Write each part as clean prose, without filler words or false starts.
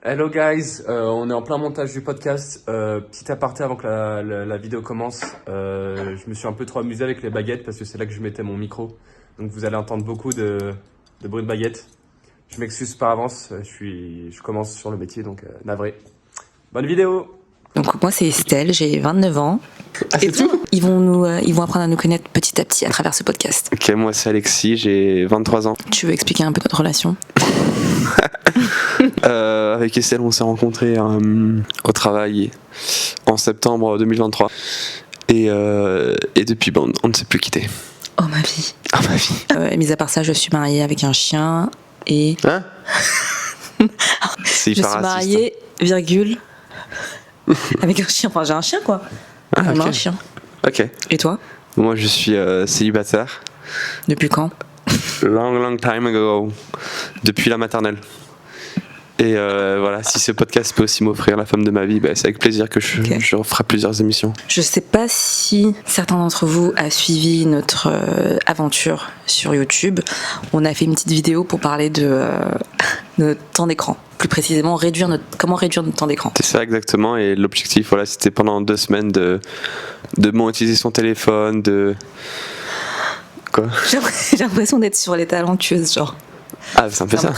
Hello guys, on est en plein montage du podcast. Petit aparté avant que la vidéo commence. Je me suis un peu trop amusé avec les baguettes parce que c'est là que je mettais mon micro. Donc vous allez entendre beaucoup de bruit de baguettes. Je m'excuse par avance, je commence sur le métier donc navré. Bonne vidéo! Donc moi c'est Estelle, j'ai 29 ans. Ah, c'est tout? Ils vont apprendre à nous connaître petit à petit à travers ce podcast. Ok, moi c'est Alexis, j'ai 23 ans. Tu veux expliquer un peu notre relation? Avec Estelle, on s'est rencontrés au travail en septembre 2023. Et depuis, on ne s'est plus quittés. Oh ma vie. Ah, ma vie. Mis à part ça, je suis mariée avec un chien et... Hein? C'est Je hyper suis raciste. mariée, virgule, avec un chien. Enfin j'ai un chien quoi. Ah, On a ok. un chien. Ok. Et toi? Moi je suis célibataire. Depuis quand? Long time ago. Depuis la maternelle. Et voilà, si ce podcast peut aussi m'offrir la femme de ma vie, c'est avec plaisir que je referai plusieurs émissions. Je sais pas si certains d'entre vous a suivi notre aventure sur YouTube. On a fait une petite vidéo pour parler de notre temps d'écran. Plus précisément, comment réduire notre temps d'écran. C'est ça exactement, et l'objectif, voilà, c'était pendant 2 semaines de moins utiliser son téléphone, de... Quoi? J'ai l'impression d'être sur les talentueuses, genre. Ah, c'est un peu ça.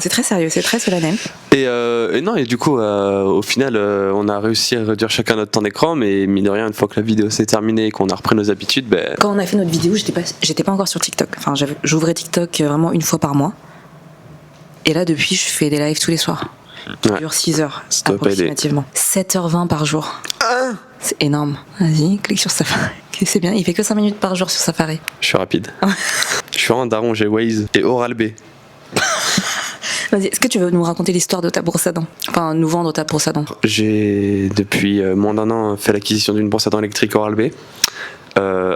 C'est très sérieux, c'est très solennel. Et non, et du coup, au final, on a réussi à réduire chacun notre temps d'écran, mais mine de rien, une fois que la vidéo s'est terminée et qu'on a repris nos habitudes, Quand on a fait notre vidéo, j'étais pas encore sur TikTok. Enfin, j'ouvrais TikTok vraiment une fois par mois. Et là, depuis, je fais des lives tous les soirs. Qui durent 6 heures, Ça doit pas aider. approximativement. 7h20 par jour. C'est énorme. Vas-y, clique sur Safari. C'est bien, il fait que 5 minutes par jour sur Safari. je suis rapide. Je suis vraiment daron, j'ai Waze et Oral-B. Vas-y, est-ce que tu veux nous raconter l'histoire de ta brosse à dents? Enfin, nous vendre ta brosse à dents. J'ai, depuis moins d'1 an, fait l'acquisition d'une brosse à dents électrique Oral-B.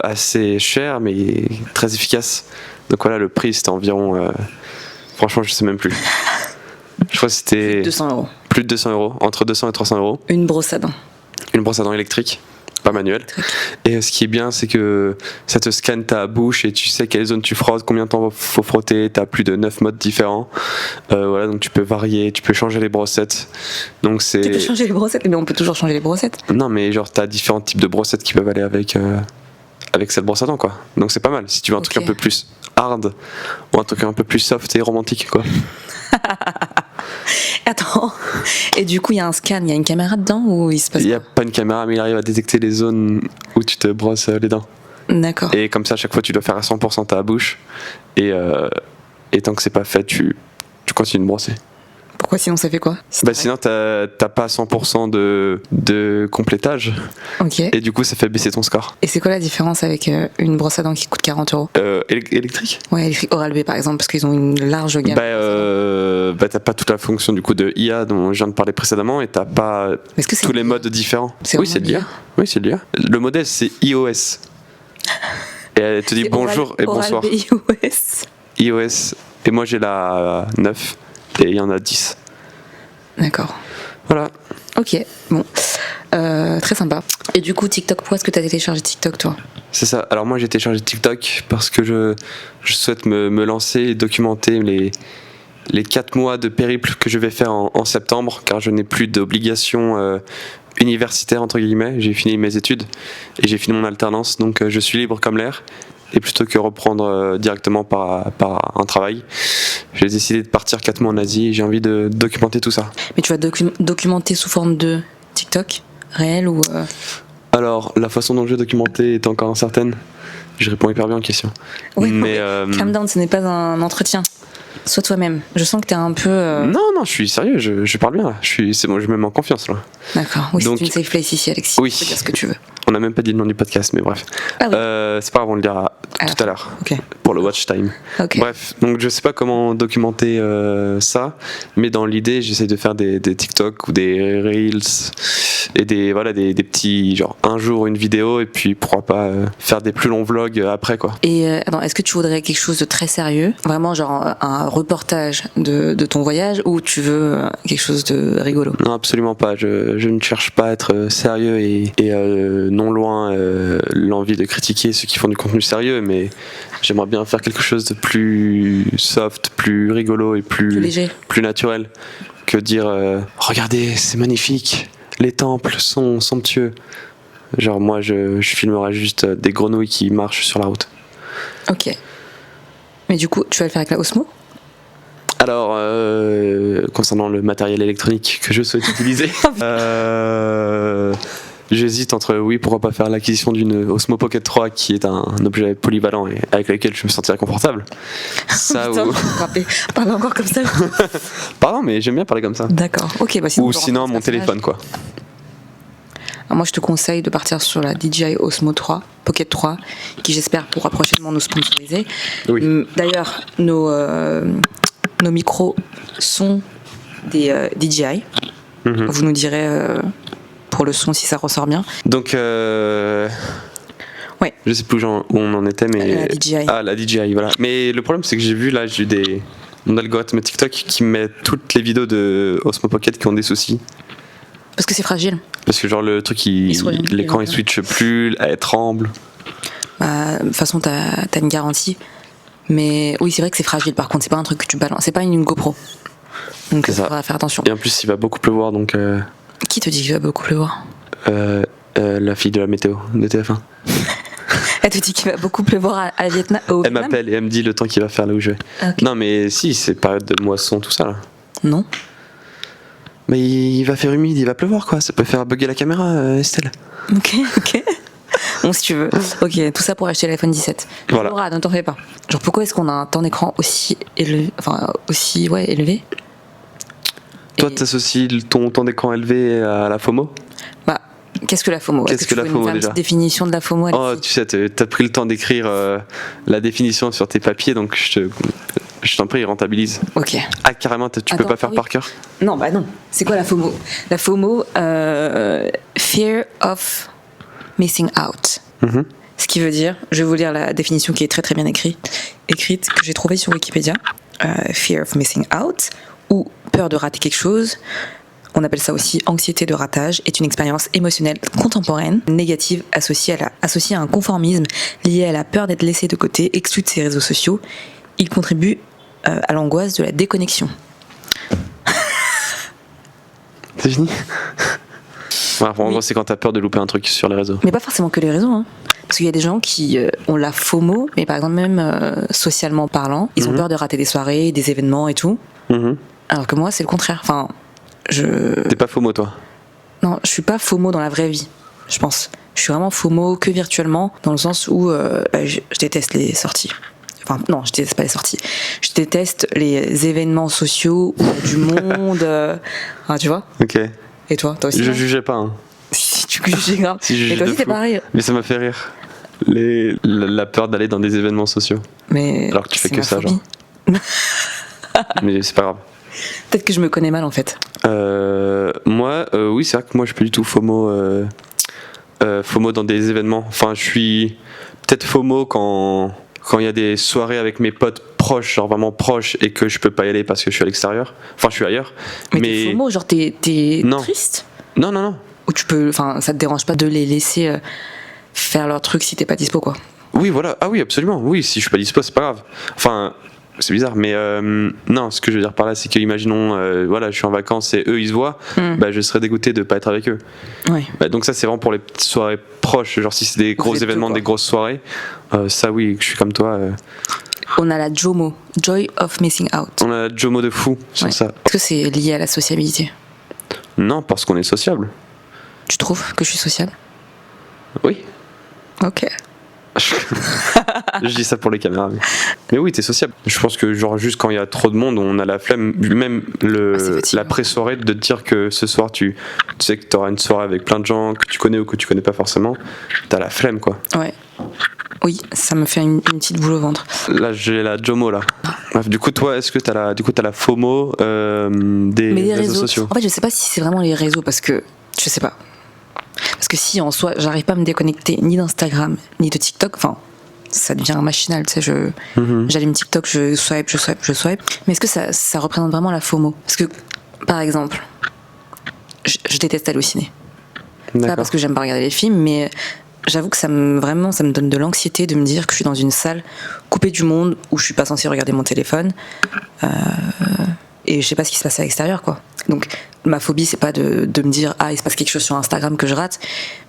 Assez chère, mais très efficace. Donc voilà, le prix, c'était environ... franchement, je sais même plus. Je crois que c'était 200 euros. plus de 200 euros, entre 200 et 300 euros. Une brosse à dents. Une brosse à dents électrique, pas manuelle. Et ce qui est bien, c'est que ça te scanne ta bouche et tu sais quelle zone tu frottes, combien de temps faut frotter. T'as plus de 9 modes différents. Voilà, donc tu peux varier, tu peux changer les brossettes. Donc Tu peux changer les brossettes, mais on peut toujours changer les brossettes. Non, mais genre t'as différents types de brossettes qui peuvent aller avec cette brosse à dents, quoi. Donc c'est pas mal. Si tu veux un truc un peu plus hard ou un truc un peu plus soft et romantique, quoi. Attends. Et du coup, il y a un scan, il y a une caméra dedans ou il se passe Il n'y a pas une caméra, mais il arrive à détecter les zones où tu te brosses les dents. D'accord. Et comme ça, à chaque fois, tu dois faire à 100% ta bouche. Et tant que c'est pas fait, tu continues de brosser. Pourquoi sinon ça fait quoi? Sinon, t'as pas 100% de complétage. Ok. Et du coup, ça fait baisser ton score. Et c'est quoi la différence avec une brosse à dents qui coûte 40 euros? Électrique? Ouais, électrique Oral-B par exemple, parce qu'ils ont une large gamme. T'as pas toute la fonction du coup de IA dont je viens de parler précédemment, et t'as pas Est-ce que c'est tous les modes différents. C'est Oui, vraiment c'est de l'IA. Oui, c'est de l'IA. Le modèle, c'est iOS. Et elle te dit C'est bonjour et bonsoir. Oral-B iOS. iOS. Et moi, j'ai la 9. Et il y en a 10. D'accord. Voilà. Ok, bon. Très sympa. Et du coup, TikTok, pourquoi est-ce que tu as téléchargé TikTok, toi? C'est ça. Alors moi, j'ai téléchargé TikTok parce que je souhaite me lancer et documenter les 4 mois de périple que je vais faire en septembre, car je n'ai plus d'obligation universitaire, entre guillemets. J'ai fini mes études et j'ai fini mon alternance, donc je suis libre comme l'air. Et plutôt que reprendre directement par un travail, j'ai décidé de partir 4 mois en Asie et j'ai envie de documenter tout ça. Mais tu vas documenter sous forme de TikTok réel ou... Alors, la façon dont je vais documenter est encore incertaine. Je réponds hyper bien aux questions. Ouais, mais calm down, ce n'est pas un entretien. Sois toi-même. Je sens que t'es un peu... Non, je suis sérieux, je parle bien là. C'est bon, je me mets en confiance là. D'accord. Oui, Donc- c'est une safe place ici, Alexis. Oui. Tu peux dire ce que tu veux. On n'a même pas dit le nom du podcast, mais bref. Ah oui. C'est pas grave, on le dira tout à l'heure. Ok. Pour le watch time. Ok. Bref, donc je sais pas comment documenter ça, mais dans l'idée, j'essaie de faire des TikTok ou des Reels et des petits, genre un jour une vidéo, et puis pourquoi pas faire des plus longs vlogs après, quoi. Et attends, est-ce que tu voudrais quelque chose de très sérieux? Vraiment, genre un reportage de ton voyage, ou tu veux quelque chose de rigolo? Non, absolument pas. Je ne cherche pas à être sérieux et non loin l'envie de critiquer ceux qui font du contenu sérieux, mais j'aimerais bien faire quelque chose de plus soft, plus rigolo et Plus léger. plus naturel. que dire regardez, c'est magnifique, les temples sont somptueux. Genre moi je filmerai juste des grenouilles qui marchent sur la route. Ok. Mais du coup, tu vas le faire avec la Osmo? Alors, concernant le matériel électronique que je souhaite utiliser, j'hésite entre, oui, pourquoi pas faire l'acquisition d'une Osmo Pocket 3 qui est un objet polyvalent et avec lequel je me sentirais confortable. Ça Putain, ou... parle encore comme ça. Pardon, mais j'aime bien parler comme ça. D'accord, ok. Bah Ou sinon mon téléphone, quoi. Alors moi, je te conseille de partir sur la DJI Osmo 3, Pocket 3, qui j'espère pourra prochainement nous sponsoriser. Oui. D'ailleurs, nos micros sont des DJI. Mhm. Vous nous direz pour le son si ça ressort bien. Donc, Ouais. je sais plus où on en était, mais... La DJI. Ah, la DJI, voilà. Mais le problème, c'est que j'ai vu mon algorithme TikTok qui met toutes les vidéos de Osmo Pocket qui ont des soucis. Parce que c'est fragile. Parce que genre le truc, l'écran il switch plus, elle tremble. Bah, de toute façon, t'as une garantie. Mais oui, c'est vrai que c'est fragile. Par contre, c'est pas un truc que tu balances. C'est pas une GoPro. Donc il faudra faire attention. Et en plus, il va beaucoup pleuvoir, donc... Qui te dit qu'il va beaucoup pleuvoir? La fille de la météo de TF1. Elle te dit qu'il va beaucoup pleuvoir au Elle Vietnam? m'appelle et elle me dit le temps qu'il va faire là où je vais. Ok. Non, mais si, c'est période de moisson, tout ça là. Non. Mais il va faire humide, il va pleuvoir quoi. Ça peut faire bugger la caméra, Estelle. Ok. Bon, si tu veux. Ok, tout ça pour acheter l'iPhone 17. Voilà. Laura, ne t'en fais pas. Genre, pourquoi est-ce qu'on a un temps d'écran aussi élevé? Élevé? Toi, Et- t'associes ton temps d'écran élevé à la FOMO? Bah, qu'est-ce que la FOMO? Qu'est-ce que la FOMO, une déjà? petite définition de la FOMO, Oh, Alexis? tu sais, t'as pris le temps d'écrire la définition sur tes papiers, donc je t'en prie, rentabilise. Ok. Ah, carrément, tu peux Attends, pas faire oui. par cœur? Non, bah non. C'est quoi la FOMO? La FOMO, Fear of Missing Out. Mhm. Ce qui veut dire, je vais vous lire la définition qui est très très bien écrite que j'ai trouvée sur Wikipédia. Fear of Missing Out, ou peur de rater quelque chose. On appelle ça aussi anxiété de ratage, est une expérience émotionnelle contemporaine, négative, associée à un conformisme lié à la peur d'être laissé de côté, exclu de ses réseaux sociaux. Il contribue à l'angoisse de la déconnexion. C'est fini? Ouais, en gros, c'est quand t'as peur de louper un truc sur les réseaux. Mais pas forcément que les réseaux, hein. Parce qu'il y a des gens qui ont la FOMO, mais par exemple même socialement parlant, ils ont peur de rater des soirées, des événements et tout. Mhm. Alors que moi, c'est le contraire. Enfin, T'es pas FOMO, toi? non, je suis pas FOMO dans la vraie vie, je pense. Je suis vraiment FOMO que virtuellement, dans le sens où je déteste les sorties. Enfin, non, je déteste pas les sorties. Je déteste les événements sociaux où il y a du monde. Tu vois? Ok. Et toi aussi? Je non jugeais pas, hein. Si tu juges grave. Si je Et juge toi de aussi, c'est fou. pareil. Mais ça m'a fait rire. La peur d'aller dans des événements sociaux. Mais Alors que tu fais c'est que ma ça, phobie. Mais c'est pas grave. Peut-être que je me connais mal en fait. Moi, oui, c'est vrai que moi, je suis pas du tout FOMO. FOMO dans des événements. Enfin, je suis peut-être FOMO quand il y a des soirées avec mes potes proches, genre vraiment proches, et que je peux pas y aller parce que je suis à l'extérieur. Enfin, je suis ailleurs. Mais t'es FOMO, genre t'es Non. triste? Non. Ou tu peux, enfin, ça te dérange pas de les laisser faire leur truc si t'es pas dispo, quoi? Oui, voilà. Ah oui, absolument. Oui, si je suis pas dispo, c'est pas grave. Enfin, c'est bizarre, mais non, ce que je veux dire par là, c'est que, imaginons, voilà, je suis en vacances et eux, ils se voient, bah, je serais dégoûté de pas être avec eux. Ouais. Bah, donc ça, c'est vraiment pour les petites soirées proches. Genre, si c'est des gros êtes deux, événements, quoi. des grosses soirées, ça, oui, je suis comme toi. On a la JOMO, Joy of Missing Out. On a la Jomo de fou sur Ouais. ça. Est-ce que c'est lié à la sociabilité? Non, parce qu'on est sociable. Tu trouves que je suis sociable? Oui. Ok. Je dis ça pour les caméras. Mais oui, t'es sociable. Je pense que genre juste quand il y a trop de monde, on a la flemme, même c'est fatigant. la pré-soirée, de te dire que ce soir tu sais que t'auras une soirée avec plein de gens que tu connais ou que tu connais pas forcément. T'as la flemme quoi. Ouais. Oui, ça me fait une petite boule au ventre. Là j'ai la Jomo là. Bref, du coup toi, est-ce que t'as la FOMO des Mais les réseaux réseaux sociaux? En fait, je sais pas si c'est vraiment les réseaux parce que je sais pas. Parce que si en soi, j'arrive pas à me déconnecter ni d'Instagram ni de TikTok, enfin, ça devient machinal, tu sais, j'allume TikTok, je swipe. Mais est-ce que ça représente vraiment la FOMO? Parce que, par exemple, je déteste halluciner. Pas D'accord. parce que j'aime pas regarder les films, mais j'avoue que ça me donne de l'anxiété de me dire que je suis dans une salle coupée du monde où je suis pas censée regarder mon téléphone. Et je sais pas ce qui se passe à l'extérieur, quoi. Donc ma phobie, c'est pas de me dire il se passe quelque chose sur Instagram que je rate,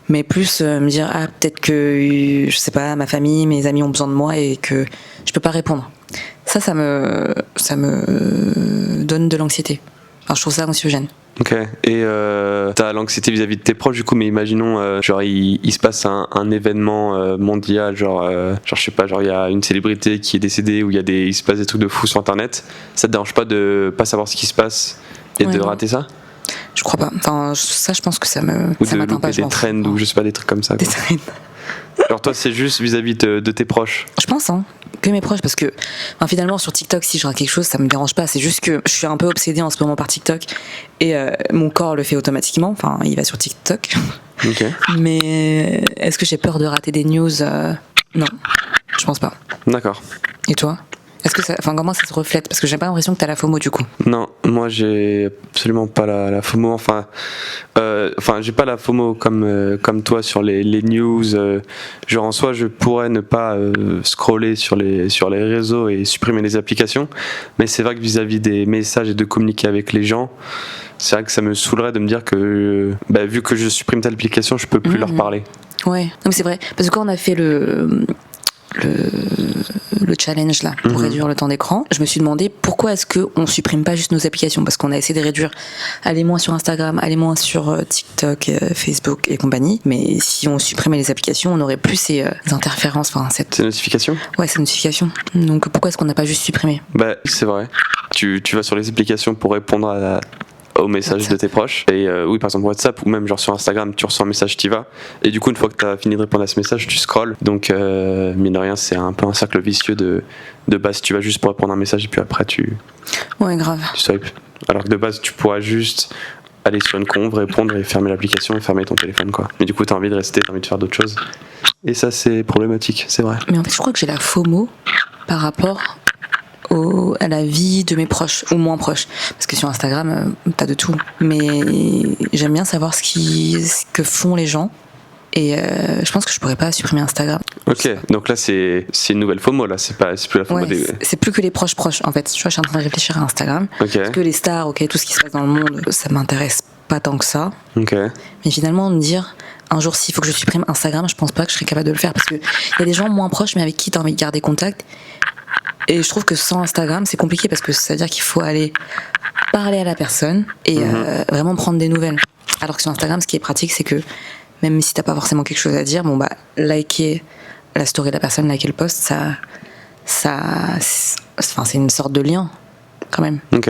mais plus me dire peut-être que je sais pas, ma famille, mes amis ont besoin de moi et que je peux pas répondre. Ça me donne de l'anxiété. Enfin, je trouve ça anxiogène. Ok, et t'as l'anxiété vis-à-vis de tes proches du coup, mais imaginons genre il se passe un événement mondial, genre je sais pas, genre il y a une célébrité qui est décédée ou il se passe des trucs de fou sur internet, ça te dérange pas de pas savoir ce qui se passe et de rater ça? Je crois pas, enfin ça je pense que ça m'atteint pas. Ou de louper des trends ou je sais pas, des trucs comme ça, quoi. Des trends. Alors toi c'est juste vis-à-vis de tes proches? Je pense que mes proches, parce que finalement sur TikTok, si je rate quelque chose, ça me dérange pas. C'est juste que je suis un peu obsédée en ce moment par TikTok et mon corps le fait automatiquement. Enfin, il va sur TikTok. Ok. Mais est-ce que j'ai peur de rater des news? Non, je pense pas. D'accord. Et toi? Est-ce que comment ça se reflète? Parce que j'ai pas l'impression que t'as la FOMO du coup. Non, moi j'ai absolument pas la FOMO. Enfin, j'ai pas la FOMO comme toi sur les news. Genre en soi, je pourrais ne pas scroller sur les réseaux et supprimer les applications. Mais c'est vrai que vis-à-vis des messages et de communiquer avec les gens, c'est vrai que ça me saoulerait de me dire que vu que je supprime telle application, je peux plus leur parler. Ouais, non, mais c'est vrai. Parce que quand on a fait le challenge là pour réduire le temps d'écran, je me suis demandé pourquoi est-ce qu'on supprime pas juste nos applications, parce qu'on a essayé de réduire, aller moins sur Instagram, aller moins sur TikTok, Facebook et compagnie, mais si on supprimait les applications, on n'aurait plus ces interférences, ces notifications. Ouais, ces notifications. Donc pourquoi est-ce qu'on n'a pas juste supprimé? C'est vrai. Tu vas sur les applications pour répondre aux messages WhatsApp de tes proches, et oui, par exemple WhatsApp, ou même genre sur Instagram, tu reçois un message, t'y vas, et du coup une fois que t'as fini de répondre à ce message, tu scrolles. Donc mine de rien, c'est un peu un cercle vicieux de base. Tu vas juste pour répondre à un message et puis après tu swipes, alors que de base tu pourras juste aller sur une conve, répondre et fermer l'application et fermer ton téléphone, quoi. Mais du coup t'as envie de rester, t'as envie de faire d'autres choses, et ça c'est problématique, c'est vrai. Mais en fait je crois que j'ai la FOMO par rapport à la vie de mes proches ou moins proches, parce que sur Instagram t'as de tout, mais j'aime bien savoir ce que font les gens, et je pense que je pourrais pas supprimer Instagram. Ok, donc là c'est une nouvelle FOMO, là c'est plus la FOMO c'est plus que les proches en fait. Tu vois, je suis en train de réfléchir à Instagram, parce que les stars, tout ce qui se passe dans le monde, ça m'intéresse pas tant que ça. Mais finalement me dire un jour s'il faut que je supprime Instagram, je pense pas que je serais capable de le faire, parce que il y a des gens moins proches mais avec qui t'as envie de garder contact. Et je trouve que sans Instagram, c'est compliqué, parce que ça veut dire qu'il faut aller parler à la personne et vraiment prendre des nouvelles. Alors que sur Instagram, ce qui est pratique, c'est que même si t'as pas forcément quelque chose à dire, liker la story de la personne, liker le post, c'est une sorte de lien quand même. Ok.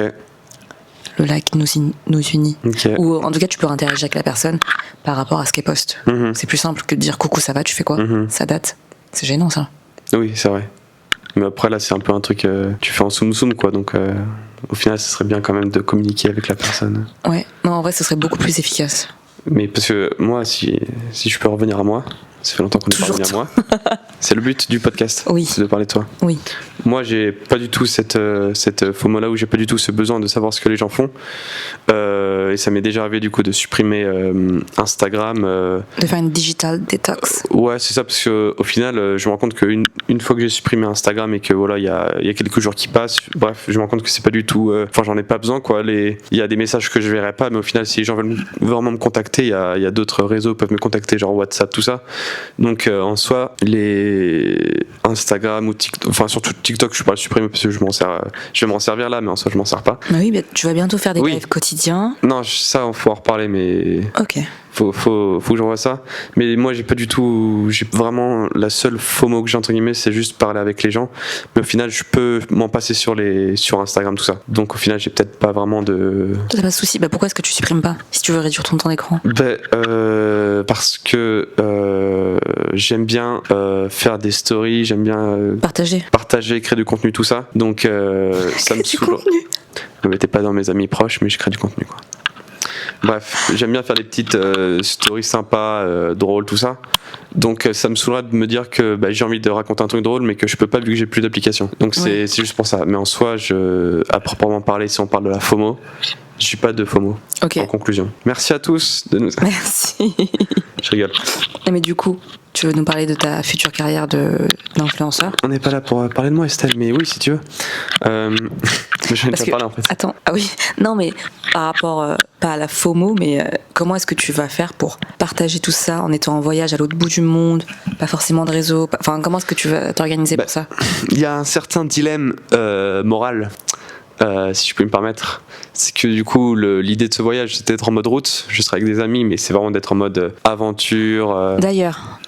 Le like nous unit. Okay. Ou en tout cas, tu peux interagir avec la personne par rapport à ce qu'elle poste. C'est plus simple que de dire coucou, ça va, tu fais quoi? Ça date. C'est gênant ça. Oui, c'est vrai. Mais après là c'est un peu un truc tu fais en soum quoi, donc au final ce serait bien quand même de communiquer avec la personne. Ouais, non, en vrai ce serait beaucoup plus efficace. Mais parce que moi si je peux revenir à moi, ça fait longtemps qu'on n'est pas revenu à moi. C'est le but du podcast, c'est de parler de toi. Oui. Moi j'ai pas du tout cette FOMO là, où j'ai pas du tout ce besoin de savoir ce que les gens font, et ça m'est déjà arrivé du coup de supprimer Instagram, de faire une digital detox. Ouais, c'est ça, parce que au final je me rends compte qu'une fois que j'ai supprimé Instagram et que voilà il y a quelques jours qui passent, bref, je me rends compte que c'est pas du tout, j'en ai pas besoin, quoi. Il y a des messages que je verrai pas, mais au final si les gens veulent vraiment me contacter, il y a d'autres réseaux peuvent me contacter, genre WhatsApp, tout ça. Donc en soi les Instagram ou TikTok, enfin surtout TikTok, je peux pas le supprimer parce que je vais m'en servir là, mais en soi je m'en sers pas. Oui, mais tu vas bientôt faire des lives quotidiens. Non, ça on faut en reparler, mais ok. Faut que j'envoie ça. Mais moi j'ai vraiment la seule FOMO que j'ai entre guillemets, c'est juste parler avec les gens. Mais au final je peux m'en passer sur Instagram, tout ça. Donc au final j'ai peut-être pas vraiment de... T'as pas de soucis, pourquoi est-ce que tu supprimes pas si tu veux réduire ton temps d'écran? Parce que j'aime bien faire des stories, j'aime bien partager, créer du contenu, tout ça. Donc ça me saoule. Ne mettez pas dans mes amis proches, mais je crée du contenu, quoi. Bref, j'aime bien faire des petites stories sympas, drôles, tout ça. Donc ça me saoulerait de me dire que j'ai envie de raconter un truc drôle, mais que je peux pas vu que j'ai plus d'application. Donc c'est juste pour ça. Mais en soi, à proprement parler, si on parle de la FOMO, je suis pas de FOMO. En conclusion. Merci à tous de nous... Merci. Je rigole. Mais du coup, tu veux nous parler de ta future carrière d'influenceur? On n'est pas là pour parler de moi, Estelle, mais oui, si tu veux. J'en ai Parce déjà que, parlé en fait. attends, ah oui, non mais par rapport, pas à la FOMO, mais comment est-ce que tu vas faire pour partager tout ça en étant en voyage à l'autre bout du monde, pas forcément de réseau, enfin comment est-ce que tu vas t'organiser pour ça? Il y a un certain dilemme moral, si je peux me permettre. C'est que du coup, l'idée de ce voyage, c'était d'être en mode route. Je serai avec des amis, mais c'est vraiment d'être en mode aventure. D'ailleurs,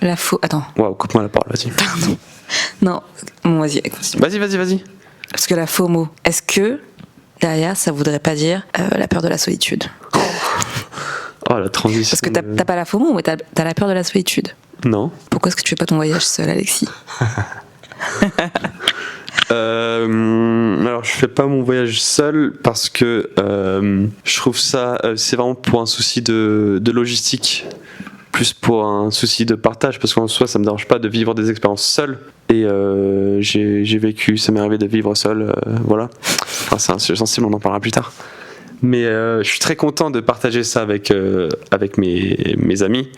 attends, Waouh, coupe-moi la parole, vas-y. pardon. Non, bon, vas-y, continue. Vas-y. Parce que la FOMO, est-ce que derrière, ça voudrait pas dire la peur de la solitude? Oh, la transition. Parce que t'as pas la FOMO, mais t'as la peur de la solitude. Non. Pourquoi est-ce que tu fais pas ton voyage seul, Alexis? Alors je fais pas mon voyage seul parce que je trouve ça c'est vraiment pour un souci de logistique, plus pour un souci de partage, parce qu'en soi ça me dérange pas de vivre des expériences seul, et j'ai vécu, ça m'est arrivé de vivre seul, voilà. Enfin, c'est un sujet sensible, on en parlera plus tard, mais je suis très content de partager ça avec mes amis.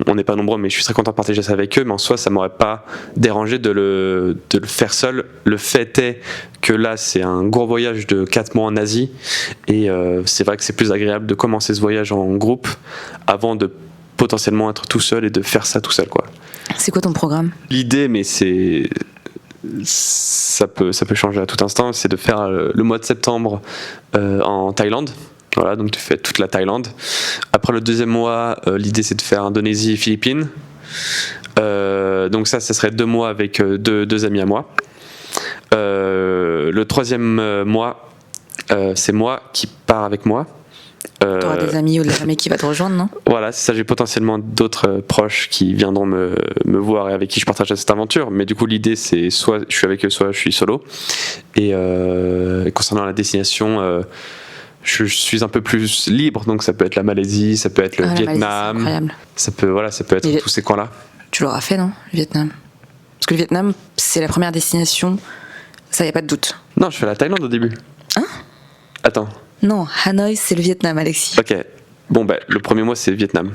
On n'est pas nombreux, mais je suis très content de partager ça avec eux, mais en soi ça m'aurait pas dérangé de le faire seul. Le fait est que là c'est un gros voyage de 4 mois en Asie, et c'est vrai que c'est plus agréable de commencer ce voyage en groupe avant de potentiellement être tout seul et de faire ça tout seul, quoi. C'est quoi ton programme? L'idée, mais ça peut changer à tout instant, c'est de faire le mois de septembre en Thaïlande. Voilà, donc tu fais toute la Thaïlande. Après le deuxième mois, l'idée c'est de faire Indonésie et Philippines. Donc ça serait 2 mois avec deux amis à moi. Le troisième mois, c'est moi qui pars avec moi. T'auras des amis ou des amis qui va te rejoindre, non? Voilà, c'est ça, j'ai potentiellement d'autres proches qui viendront me voir et avec qui je partage cette aventure. Mais du coup, l'idée c'est soit je suis avec eux, soit je suis solo. Et concernant la destination, je suis un peu plus libre, donc ça peut être la Malaisie, ça peut être le Vietnam, ça peut être tous ces coins-là. Tu l'auras fait, non, le Vietnam? Parce que le Vietnam, c'est la première destination, ça y a pas de doute. Non, je fais la Thaïlande au début. Hein? Attends. Non, Hanoï, c'est le Vietnam, Alexis. Ok. Bon, le premier mois c'est Vietnam.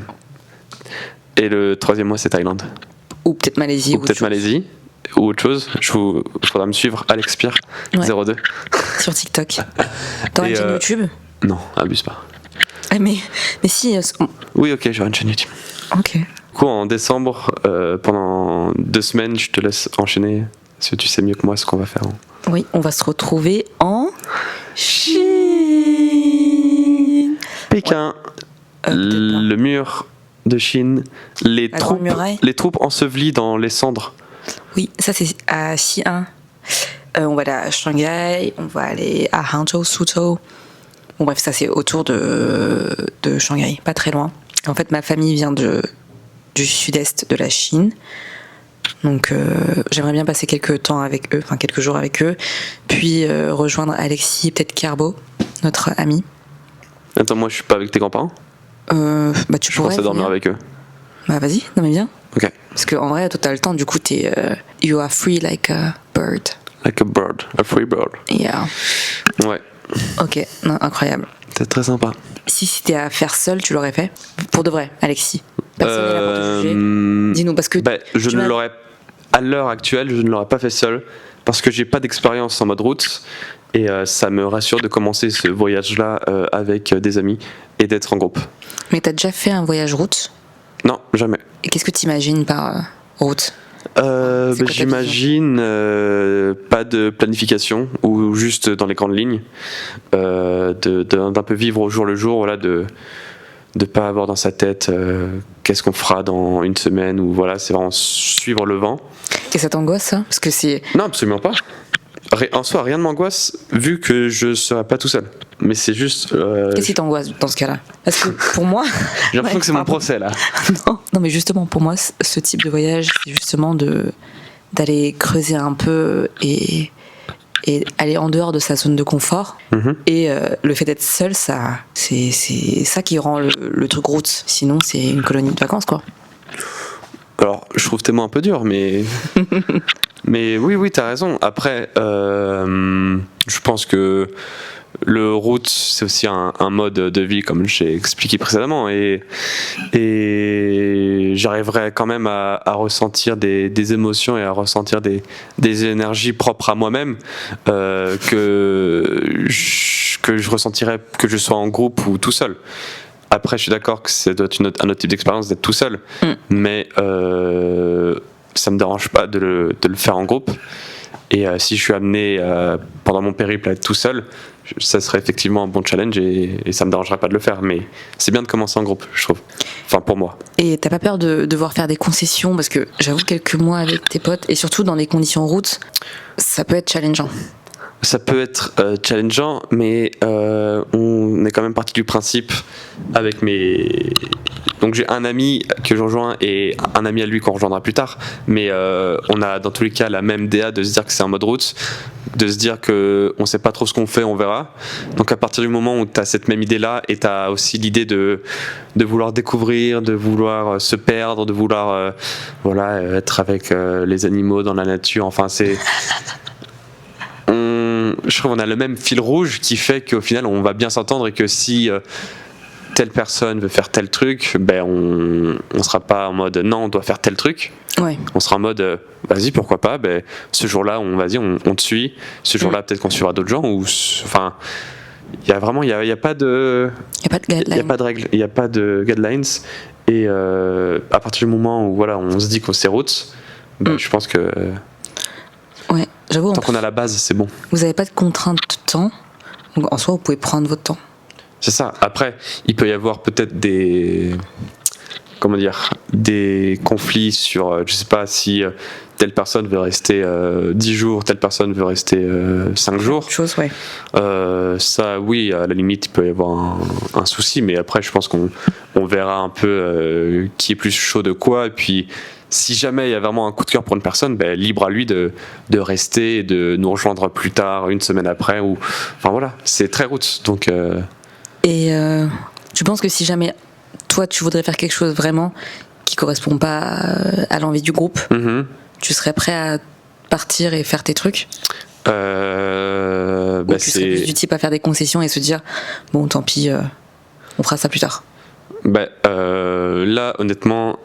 Et le troisième mois c'est Thaïlande. Ou peut-être Malaisie. Ou peut-être Malaisie. Ou autre chose. Il faudra me suivre, Alex Pierre, 02. Sur TikTok. T'auras une chaîne YouTube? Non, abuse pas. Mais si. Oui, ok, j'aurai une chaîne YouTube. Ok. Du coup, en décembre, pendant 2 semaines, je te laisse enchaîner, parce que tu sais mieux que moi ce qu'on va faire. Oui, on va se retrouver en Chine. Pékin, le mur de Chine, les troupes ensevelies dans les cendres. Oui, ça c'est à Xi'an. On va aller à Shanghai, on va aller à Hangzhou, Suzhou. Bon bref, ça c'est autour de Shanghai, pas très loin. En fait, ma famille vient du sud-est de la Chine. Donc j'aimerais bien passer quelques jours avec eux, puis rejoindre Alexis, peut-être Carbo, notre ami. Attends, moi je suis pas avec tes grands-parents? Tu pourrais pensais dormir avec eux. Bah vas-y, non mais viens. Ok. Parce qu'en vrai, toi t'as le temps, du coup t'es you are free like a bird. Like a bird, a free bird. Yeah. Ouais. Ok, non, incroyable. C'est très sympa. Si c'était à faire seul, tu l'aurais fait? Pour de vrai, Alexis. Personne n'est là pour te juger. Dis-nous, parce que à l'heure actuelle, je ne l'aurais pas fait seul, parce que j'ai pas d'expérience en mode route, et ça me rassure de commencer ce voyage-là avec des amis et d'être en groupe. Mais t'as déjà fait un voyage route? Non, jamais. Et qu'est-ce que tu imagines par route? J'imagine pas de planification, ou juste dans les grandes lignes, d'un peu vivre au jour le jour, voilà, de pas avoir dans sa tête qu'est-ce qu'on fera dans une semaine, ou voilà, c'est vraiment suivre le vent. Et ça t'angoisse, ça? Parce que c'est... Non, absolument pas. En soi, rien ne m'angoisse vu que je serai pas tout seul. Mais c'est juste. Qu'est-ce qui t'angoisse dans ce cas-là? Parce que pour moi. J'ai l'impression que c'est mon procès là. Non, mais justement, pour moi, ce type de voyage, c'est justement d'aller creuser un peu et aller en dehors de sa zone de confort. Mm-hmm. Et le fait d'être seul, c'est ça qui rend le truc route. Sinon, c'est une colonie de vacances, quoi. Alors, je trouve tes mots un peu durs, mais. Mais oui, t'as raison. Après, je pense que le route, c'est aussi un mode de vie, comme j'ai expliqué précédemment. Et j'arriverai quand même à ressentir des émotions et à ressentir des énergies propres à moi-même que je ressentirais que je sois en groupe ou tout seul. Après, je suis d'accord que ça doit être un autre type d'expérience d'être tout seul, mais ça me dérange pas de le faire en groupe. Et si je suis amené pendant mon périple à être tout seul, ça serait effectivement un bon challenge et ça me dérangerait pas de le faire. Mais c'est bien de commencer en groupe, je trouve. Enfin, pour moi. Et t'as pas peur de devoir faire des concessions, parce que j'avoue, quelques mois avec tes potes, et surtout dans des conditions route, ça peut être challengeant. Ça peut être challengeant, mais on est quand même parti du principe avec mes... Donc j'ai un ami que je rejoins et un ami à lui qu'on rejoindra plus tard, mais on a dans tous les cas la même DA de se dire que c'est en mode route, de se dire qu'on sait pas trop ce qu'on fait, on verra. Donc à partir du moment où tu as cette même idée là et tu as aussi l'idée de vouloir découvrir, de vouloir se perdre, de vouloir être avec les animaux dans la nature, enfin c'est... Je trouve qu'on a le même fil rouge qui fait qu'au final on va bien s'entendre et que si telle personne veut faire tel truc, ben on sera pas en mode non on doit faire tel truc. Ouais. On sera en mode vas-y pourquoi pas, ben ce jour-là on te suit, ce jour-là peut-être qu'on suivra d'autres gens ou enfin il y a vraiment il y a pas de règles, il y a pas de guidelines et à partir du moment où voilà on se dit qu'on c'est route, ben, je pense que ouais, j'avoue. Tant qu'on a la base, c'est bon. Vous n'avez pas de contrainte de temps, donc en soi, vous pouvez prendre votre temps. C'est ça. Après, il peut y avoir peut-être des conflits sur, je sais pas si telle personne veut rester 10 jours, telle personne veut rester 5 jours. Chose, ouais. Ça, oui, à la limite, il peut y avoir un souci, mais après, je pense qu'on verra un peu qui est plus chaud de quoi, et puis. Si jamais il y a vraiment un coup de cœur pour une personne, ben, libre à lui de rester et de nous rejoindre plus tard, une semaine après. Enfin voilà, c'est très route. Donc, Et tu penses que si jamais toi tu voudrais faire quelque chose vraiment qui correspond pas à l'envie du groupe, tu serais prêt à partir et faire tes trucs ou tu serais plus du type à faire des concessions et se dire bon tant pis, on fera ça plus tard? Là, honnêtement,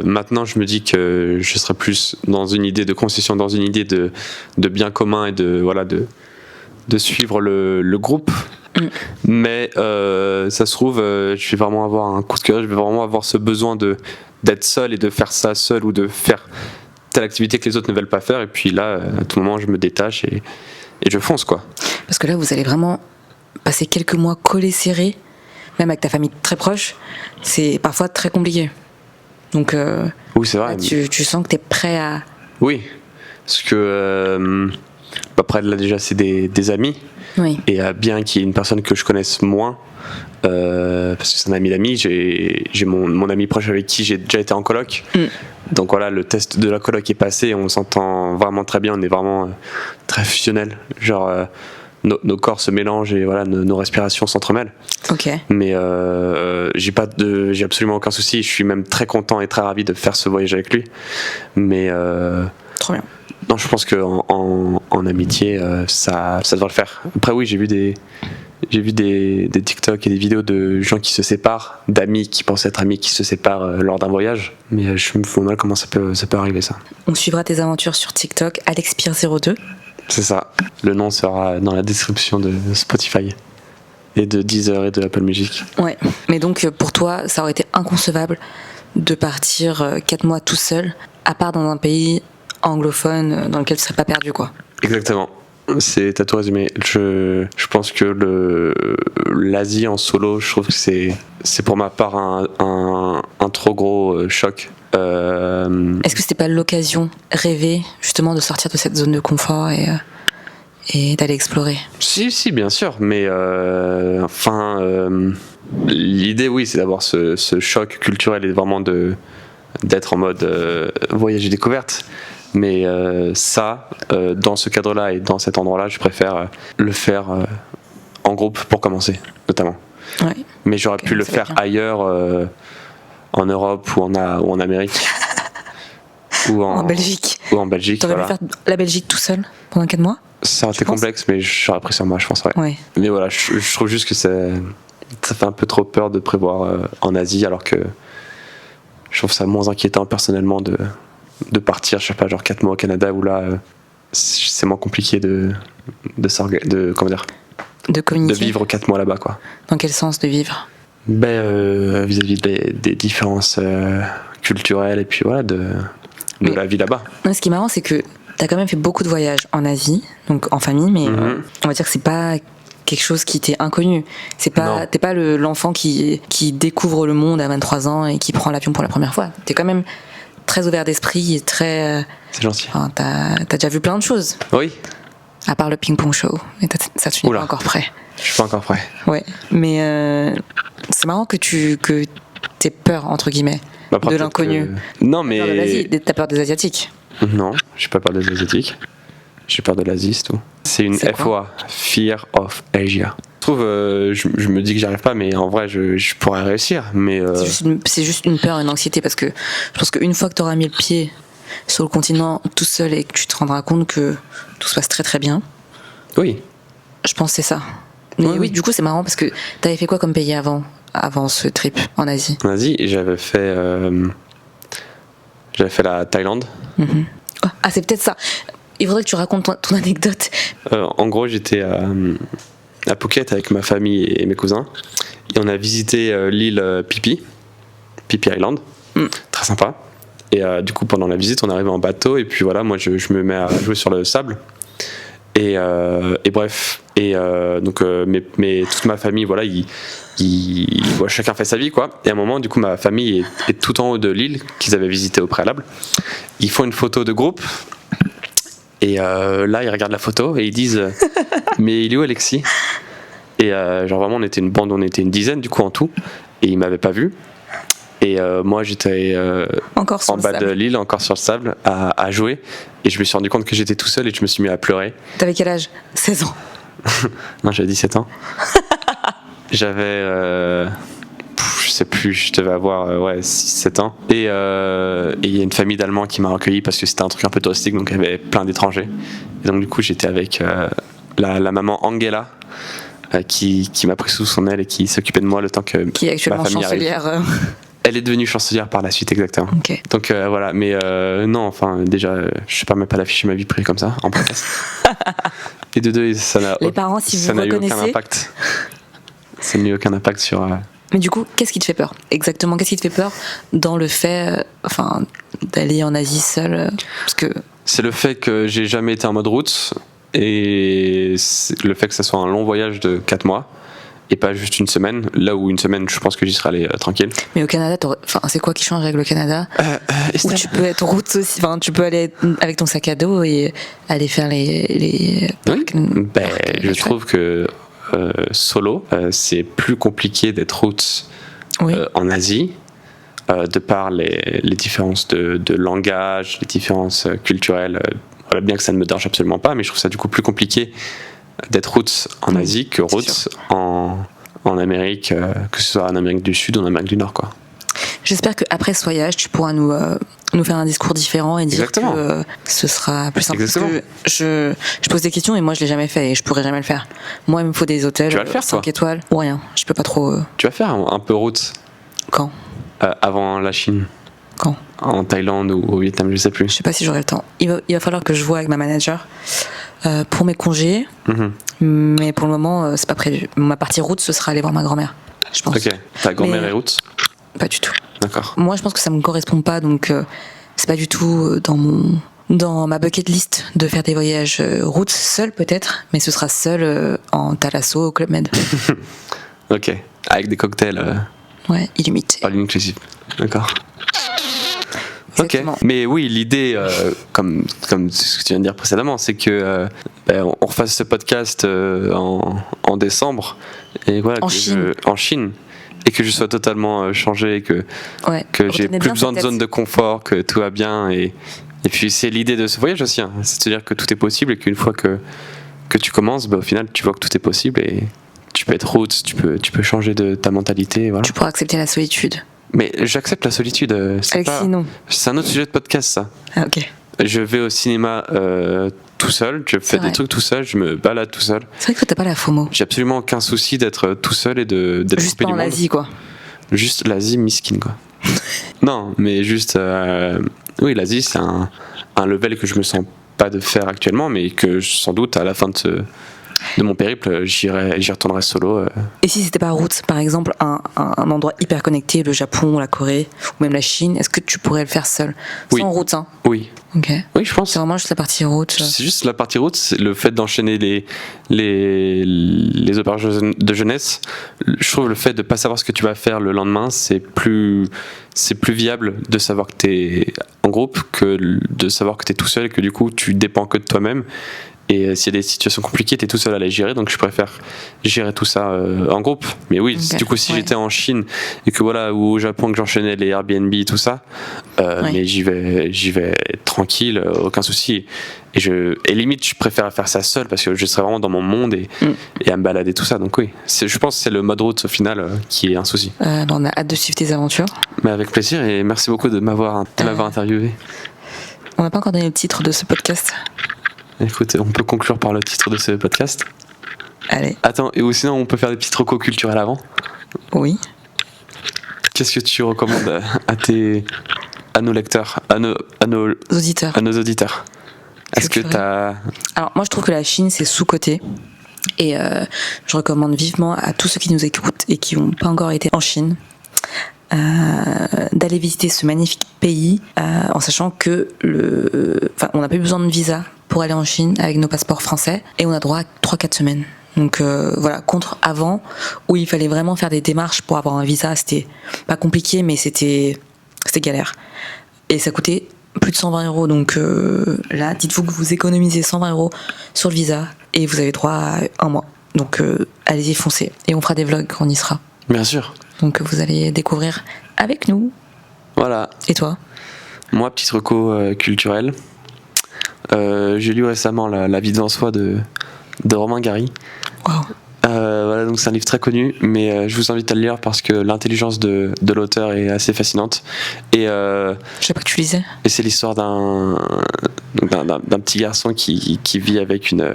maintenant, je me dis que je serais plus dans une idée de concession, dans une idée de bien commun et de suivre le groupe. Mais ça se trouve, je vais vraiment avoir un coup de cœur, je vais vraiment avoir ce besoin d'être seul et de faire ça seul ou de faire telle activité que les autres ne veulent pas faire. Et puis là, à tout moment, je me détache et je fonce, quoi. Parce que là, vous allez vraiment passer quelques mois collés serrés. Même avec ta famille très proche, c'est parfois très compliqué. Donc, oui, c'est vrai. Là, tu sens que tu es prêt à... Oui, parce que après, là, déjà, c'est des amis. Oui. Et bien qu'il y ait une personne que je connaisse moins, parce que c'est un ami d'ami, j'ai mon ami proche avec qui j'ai déjà été en coloc. Donc voilà, le test de la coloc est passé, on s'entend vraiment très bien, on est vraiment très fusionnels. Genre... Nos corps se mélangent et voilà, nos respirations s'entremêlent. Ok. Mais j'ai absolument aucun souci. Je suis même très content et très ravi de faire ce voyage avec lui. Mais trop bien. Non, je pense qu'en en amitié, ça devrait le faire. Après oui, j'ai vu des TikTok et des vidéos de gens qui se séparent, d'amis qui pensent être amis qui se séparent lors d'un voyage. Mais je me fous mal comment ça peut arriver ça. On suivra tes aventures sur TikTok, AlexPierre02. C'est ça. Le nom sera dans la description de Spotify et de Deezer et de Apple Music. Ouais. Mais donc pour toi, ça aurait été inconcevable de partir 4 mois tout seul, à part dans un pays anglophone dans lequel tu serais pas perdu, quoi. Exactement. T'as tout résumé. Je pense que l'Asie en solo, je trouve que c'est pour ma part un trop gros choc. Est-ce que c'était pas l'occasion rêvée justement de sortir de cette zone de confort et d'aller explorer? Si, bien sûr, mais l'idée, oui, c'est d'avoir ce choc culturel et vraiment d'être en mode voyage et découverte. Mais dans ce cadre-là et dans cet endroit-là, je préfère le faire en groupe pour commencer, notamment. Ouais. Mais j'aurais pu le faire ailleurs, en Europe ou en Amérique. Ou en Belgique. Ou en Belgique. T'aurais pu faire la Belgique tout seul pendant 4 mois? Ça aurait été complexe, mais j'aurais pris sur moi, je pense. Ouais. Mais voilà, je trouve juste que ça fait un peu trop peur de prévoir en Asie, alors que je trouve ça moins inquiétant personnellement de partir, je sais pas, genre 4 mois au Canada où là, c'est moins compliqué de communiquer. De vivre 4 mois là-bas, quoi. Dans quel sens de vivre? Vis-à-vis des différences culturelles et puis voilà, de la vie là-bas. Non, ce qui est marrant, c'est que t'as quand même fait beaucoup de voyages en Asie, donc en famille, mais on va dire que c'est pas quelque chose qui t'est inconnu. T'es pas l'enfant qui découvre le monde à 23 ans et qui prend l'avion pour la première fois. T'es quand même très ouvert d'esprit et très... C'est gentil. Enfin, t'as déjà vu plein de choses. Oui. À part le ping-pong show. Mais ça, tu n'es pas encore prêt. Je suis pas encore prêt. Ouais. Mais c'est marrant que t'aies peur, entre guillemets, de l'inconnu. Non, mais... T'as peur des Asiatiques? Non, j'ai pas peur des Asiatiques. J'ai peur de l'Asie, c'est tout. C'est une FOA, Fear of Asia. Je trouve, je me dis que j'arrive pas, mais en vrai, je pourrais réussir. Mais c'est juste une peur, une anxiété, parce que je pense qu'une fois que tu auras mis le pied sur le continent tout seul et que tu te rendras compte que tout se passe très très bien. Oui. Je pense que c'est ça. Mais oui, du coup, c'est marrant parce que t'avais fait quoi comme pays avant ce trip en Asie? En Asie, j'avais fait la Thaïlande. Mm-hmm. Ah, c'est peut-être ça. Il faudrait que tu racontes ton anecdote. En gros, j'étais à Phuket avec ma famille et mes cousins. Et on a visité l'île Phi Phi Island. Très sympa. Et du coup, pendant la visite, on est arrivé en bateau. Et puis voilà, moi, je me mets à jouer sur le sable. Et bref. Et donc, toute ma famille, voilà, chacun fait sa vie, quoi. Et à un moment, du coup, ma famille est tout en haut de l'île qu'ils avaient visité au préalable. Ils font une photo de groupe. Et là, ils regardent la photo et ils disent mais il est où Alexis? Et genre vraiment, on était une bande, on était une dizaine du coup en tout. Et ils m'avaient pas vu. Et moi, j'étais encore en bas de l'île, encore sur le sable, à jouer. Et je me suis rendu compte que j'étais tout seul et je me suis mis à pleurer. T'avais quel âge? 16 ans? Non, j'avais 17 ans. J'avais... je sais plus, je devais avoir 6-7 ans. Et il y a une famille d'Allemands qui m'a recueilli parce que c'était un truc un peu touristique, donc il y avait plein d'étrangers. Et donc du coup, j'étais avec la maman Angela, qui m'a pris sous son aile et qui s'occupait de moi le temps que qui est actuellement ma famille chancelière. Elle est devenue chancelière par la suite, exactement. Okay. Donc voilà, mais non, enfin déjà, je permets pas d'afficher ma vie privée comme ça en podcast. Et de deux, ça n'a les parents, si vous eu aucun impact. Ça n'a eu aucun impact sur... Mais du coup, qu'est-ce qui te fait peur? Exactement, qu'est-ce qui te fait peur dans le fait d'aller en Asie seul? Parce que... C'est le fait que j'ai jamais été en mode route et le fait que ça soit un long voyage de 4 mois et pas juste une semaine. Là où une semaine, je pense que j'y serais allé tranquille. Mais au Canada, c'est quoi qui change avec le Canada? Où tu peux être route aussi, tu peux aller avec ton sac à dos et aller faire les... Oui, je trouve que solo, c'est plus compliqué d'être route en Asie, de par les différences de langage, les différences culturelles. Voilà, bien que ça ne me dérange absolument pas, mais je trouve ça du coup plus compliqué d'être route en Asie que route en Amérique, que ce soit en Amérique du Sud ou en Amérique du Nord, quoi. J'espère qu'après ce voyage, tu pourras nous faire un discours différent et dire Exactement. que ce sera plus simple. Exactement. Parce que je pose des questions et moi je l'ai jamais fait et je pourrais jamais le faire. Moi, il me faut des hôtels 5 étoiles ou rien. Je peux pas trop. Tu vas faire un peu route. Quand? Avant la Chine. Quand? En Thaïlande ou au Vietnam, je sais plus. Je sais pas si j'aurai le temps. Il va falloir que je vois avec ma manager pour mes congés. Mais pour le moment, c'est pas prévu. Ma partie route, ce sera aller voir ma grand-mère, je pense. Ok. Ta grand-mère est route? Pas du tout. D'accord. Moi, je pense que ça me correspond pas, donc c'est pas du tout dans ma bucket list de faire des voyages route seul peut-être, mais ce sera seul en Thalasso au Club Med. Ok. Avec des cocktails. Ouais, illimité. All inclusive. D'accord. Exactement. Ok. Mais oui, l'idée, comme ce que tu viens de dire précédemment, c'est que on refasse ce podcast en décembre et voilà, en Chine. Et que je sois totalement changé, et que j'ai plus besoin de zone de confort, que tout va bien. Et puis c'est l'idée de ce voyage aussi, hein. C'est-à-dire que tout est possible et qu'une fois que tu commences, au final tu vois que tout est possible et tu peux être route, tu peux changer de ta mentalité. Voilà. Tu pourras accepter la solitude. Mais j'accepte la solitude. Alexis, non. C'est un autre sujet de podcast, ça. Ah, ok. Je vais au cinéma tout seul, je fais des trucs tout seul, je me balade tout seul. C'est vrai que toi t'as pas la FOMO. J'ai absolument aucun souci d'être tout seul et d'être juste coupé pas du en monde. Asie, quoi. Juste l'Asie miskin, quoi. Non, mais juste, oui, l'Asie, c'est un level que je me sens pas de faire actuellement, mais que sans doute à la fin de mon périple, j'y retournerai solo. Et si c'était pas route, par exemple, un endroit hyper connecté, le Japon, la Corée, ou même la Chine, est-ce que tu pourrais le faire seul? Oui. Sans route, hein? Oui. Ok. Oui, je pense. C'est vraiment juste la partie route. C'est juste la partie route, c'est le fait d'enchaîner les opérations de jeunesse. Je trouve le fait de pas savoir ce que tu vas faire le lendemain, c'est plus viable de savoir que t'es en groupe que de savoir que t'es tout seul et que du coup tu dépends que de toi-même. Et s'il y a des situations compliquées, t'es tout seul à les gérer, donc je préfère gérer tout ça en groupe. Mais oui, Okay. du coup, si j'étais en Chine et que voilà, ou au Japon, que j'enchaînais les Airbnb et tout ça, mais j'y vais tranquille, aucun souci. Et limite, je préfère faire ça seul parce que je serais vraiment dans mon monde et à me balader tout ça. Donc oui, je pense que c'est le mode route au final qui est un souci. On a hâte de suivre tes aventures. Mais avec plaisir et merci beaucoup de m'avoir interviewé. On n'a pas encore donné le titre de ce podcast. Écoute, on peut conclure par le titre de ce podcast. Allez. Attends, et sinon on peut faire des petites recos culturels avant. Oui. Qu'est-ce que tu recommandes à nos lecteurs, à nos Auditeurs. à nos auditeurs? Est-ce que t'as... Alors moi je trouve que la Chine c'est sous-coté et je recommande vivement à tous ceux qui nous écoutent et qui n'ont pas encore été en Chine d'aller visiter ce magnifique pays en sachant que on n'a pas eu besoin de visa pour aller en Chine avec nos passeports français et on a droit à 3-4 semaines. Donc voilà, contre avant où il fallait vraiment faire des démarches pour avoir un visa, c'était pas compliqué mais c'était galère. Et ça coûtait plus de 120 €. Donc là, dites-vous que vous économisez 120 € sur le visa et vous avez droit à un mois. Donc allez-y, foncez. Et on fera des vlogs quand on y sera. Bien sûr. Donc vous allez découvrir avec nous. Voilà. Et toi? Moi, petite reco culturelle. J'ai lu récemment La vie devant soi de Romain Gary. Waouh. Voilà, donc c'est un livre très connu, mais je vous invite à le lire parce que l'intelligence de l'auteur est assez fascinante. Et Je sais pas que tu lisais. c'est l'histoire d'un petit garçon qui vit avec une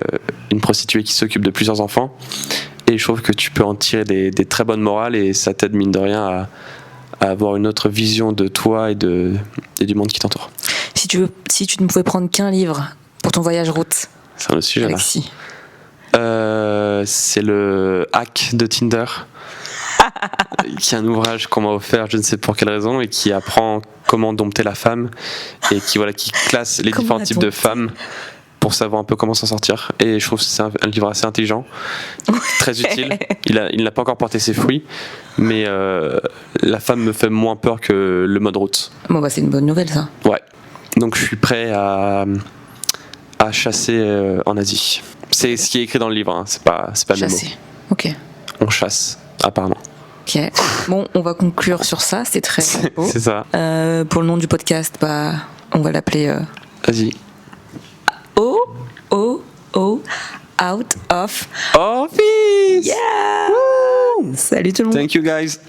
prostituée qui s'occupe de plusieurs enfants. Et je trouve que tu peux en tirer des très bonnes morales et ça t'aide mine de rien à avoir une autre vision de toi et du monde qui t'entoure. Si tu ne pouvais prendre qu'un livre pour ton voyage route, C'est un autre sujet là. Alexis. C'est le Hack de Tinder, qui est un ouvrage qu'on m'a offert, je ne sais pour quelle raison, et qui apprend comment dompter la femme et qui classe les Comment différents la types de dompter. femmes pour savoir un peu comment s'en sortir. Et je trouve que c'est un livre assez intelligent, très utile. Il n'a pas encore porté ses fruits, mais la femme me fait moins peur que le mode route. Bon bah c'est une bonne nouvelle ça. Ouais. Donc je suis prêt à chasser en Asie. C'est ce qui est écrit dans le livre, hein. C'est pas mes mots. Chasser. Ok. On chasse, apparemment. Ok. Bon, on va conclure sur ça. C'était très beau. C'est ça. Pour le nom du podcast, bah on va l'appeler Vas-y. Out of Office! Yeah! Salut tout le monde. Thank you guys.